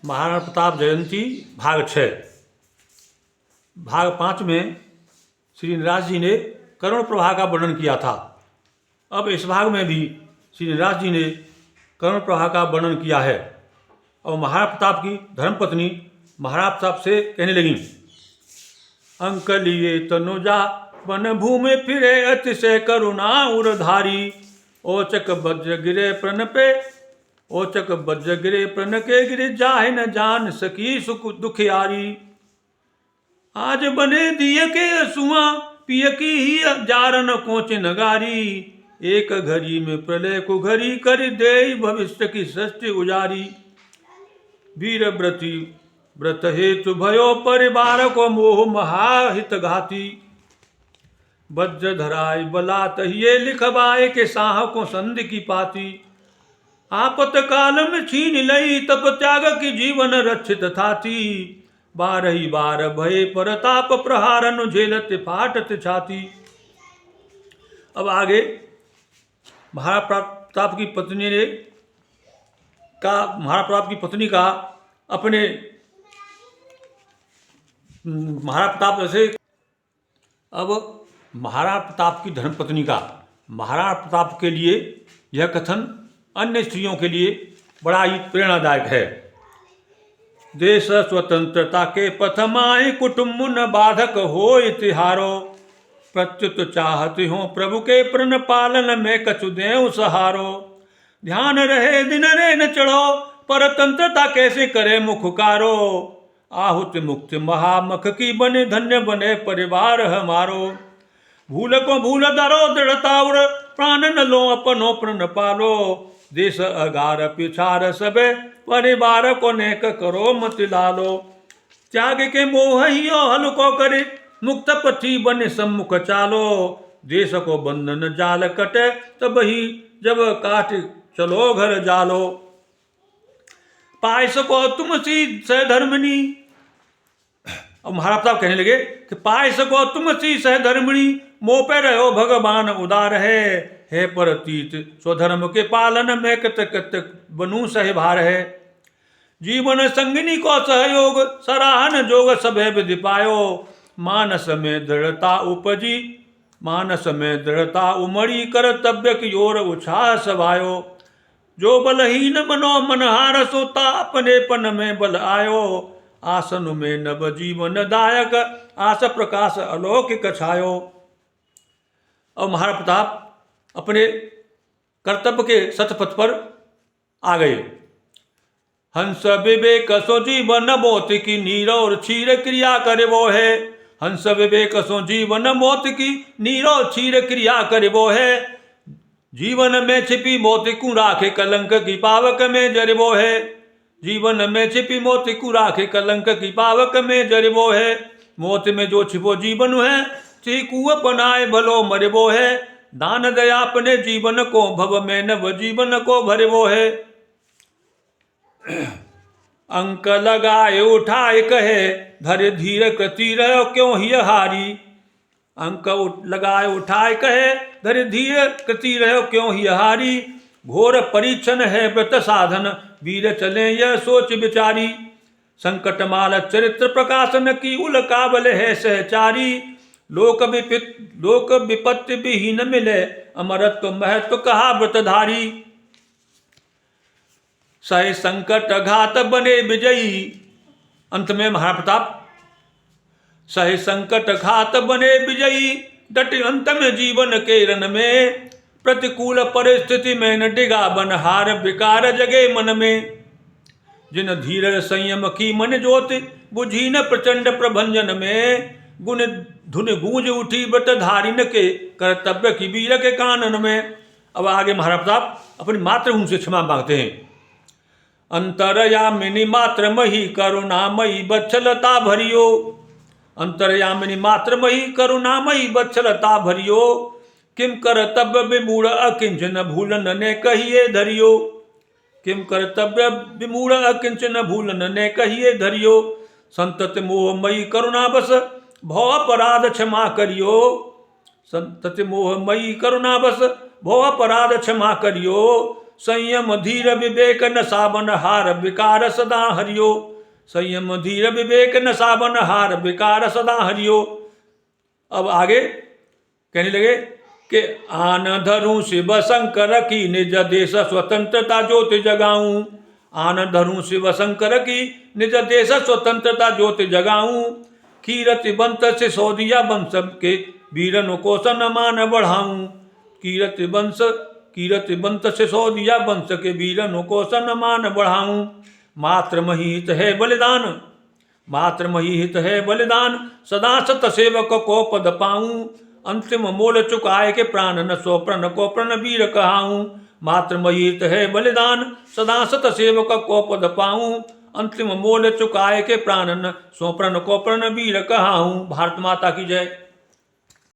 महाराणा प्रताप जयंती भाग 6। भाग 5 में श्री नृराज जी ने करुण प्रभा का वर्णन किया था। अब इस भाग में भी श्री नृराज जी ने करुण प्रभा का वर्णन किया है। और महाराणा प्रताप की धर्मपत्नी महाराणा प्रताप से कहने लगी, अंक लिए तनुजा वन भूमि फिरे अतिशय करुणा उरधारी, ओचक वज्र गिरे प्रण पे ओचक वज्र गिरे प्रण के गिरे जाहे न जान सकी सुख दुखियारी। आज बने दिय के असुआ पिय की ही जारन कोच नगारी, एक घड़ी में प्रलय को घड़ी कर दे भविष्य की सृष्टि उजारी। वीर व्रति व्रत हेतु भयो परिवार को मोह महाहित घाती, वज्र धराय बलात ये लिखवाए के साह को संध की पाती। आपत काल में छीन लई तप त्याग की जीवन रक्षित थाती, बारही बार भय परताप प्रहारन झेलत फाटत छाती। अब आगे महाराणा प्रताप की पत्नी ने महाराणा प्रताप की पत्नी का अपने महाराणा प्रताप से अब महाराणा प्रताप की धर्मपत्नी का महाराणा प्रताप के लिए यह कथन अन्य स्त्रियों के लिए बड़ा ही प्रेरणादायक है। देश स्वतंत्रता के पथमाए कुटुंब न बाधक हो तिहारो, प्रत्युत चाहती हो प्रभु के प्रण पालन में कछु देव सहारो। ध्यान रहे दिन रे न चढ़ो परतंत्रता कैसे करे मुखकारो, आहुति मुक्ति महामख की बने धन्य बने परिवार हमारो। भूल को भूल दरो दृढ़ता उर प्राण न लो अपनो प्रण पालो, देश अगार पिछार सबे परिवार को नेक करो मत लालो। त्याग के मोह ही हल्को करे मुक्त पथी बने सम्मुख चालो, देश को बंधन जाल कटे तब ही जब काट चलो घर जालो। पायस को तुम सी सहधर्मिणी, अब महाराणा प्रताप कहने लगे कि पायस को तुम सी सहधर्मिणी, मोह पे रहो भगवान उदार है परतीत स्वधर्म के पालन में कत कत बनू सहभार है। जीवन संगिनी को सहयोग सराहन जोग सभे विधि पायो, मानस में दृढ़ता उपजी मानस में दृढ़ता उमड़ी कर्तव्य की ओर उत्साह सभायो। जो बलहीन मनो मनहार सोता अपने पन में बल आयो, आसन में नव जीवन दायक आस प्रकाश अलौकिक छायो। अब महाराणा प्रताप अपने कर्तव्य के सतपथ पर आ गए। हंस विवेक सो जीवन मोत की नीरो और क्षीर क्रिया करे वो है, हंस विवेक सो जीवन मोत की नीरो क्षीर क्रिया करे वो है। जीवन में छिपी मोत को राखे कलंक की पावक में जरबो है, जीवन में छिपी मोत को राखे कलंक की पावक में जरबो है। मोत में जो छिपो जीवन है चीकू अपनाए भलो मरबो है, दान दया अपने जीवन को भव में नव जीवन को भरबो है। अंक लगाए उठाए कहे धर धीर कृति रहो क्यों ही हारी, अंक लगाए उठाए कहे धर धीर कृति रहो क्यों ही हारी। घोर परीक्षण है व्रत साधन वीर चले यह सोच विचारी, संकट माल चरित्र प्रकाशन की उल काबल है सहचारी। लोक विपत्ति विहीन मिले अमरत्व महत्व कहा व्रतधारी, सहे संकट घात बने विजयी। अंत में महाराणा प्रताप सहे संकट घात बने विजयी, डट अंत में जीवन के रन में, प्रतिकूल परिस्थिति में न डिगा बनहार विकार जगे मन में। जिन धीर संयम की मन ज्योति बुझी न प्रचंड प्रभंजन में, गुण धुन गूंज उठी व्रत धारिन के कर्तव्य की वीर के कानन में। अब आगे महाराणा प्रताप अपनी मातृभूमि से क्षमा मांगते हैं। अंतरयामिनी मातृमही करुणामयी बत्सलता भरियो, अंतरयामिनी मातृमही करुणामयी बत्सलता भरियो। किम कर्तव्य विमूढ़ अकिंचन भूलन ने कहिए धरियो, किम कर्तव्य विमूढ़ अकिंचन भूलन ने कहिए धरियो। संतत मोहमयी करुणा बस भव अपराध क्षमा करियो, संतत मोहमयी करुणा बस भव अपराध क्षमा करियो। संयम धीर विवेक न सावन हार विकार सदा हरियो। संयम धीर विवेक न सावन हार विकार सदा हरियो। अब आगे कहने लगे कि आन धरूं शिव शंकर की निज देश स्वतंत्रता ज्योति जगाऊं। आन धरूं शिव शंकर की निज देश स्वतंत्रता ज्योति जगाऊं। कीरति बंत से सौदिया वंश के वीरन को सम्मान बढ़ाऊं। कीरति बंत से सौदिया वंश के वीरन को सम्मान बढ़ाऊं। मात्र महित है बलिदान, मात्र महित है बलिदान, सदा सत सेवक को पद पाऊं। अंतिम मोल चुकाए के प्राण न सो प्रण को प्रण वीर कहाऊं। मात्र महित है बलिदान, सदा सत सेवक को पद पाऊं। अंतिम मोल चुकाए के प्राण न सो प्रण को प्रण वीर कहाऊं। भारत माता की जय।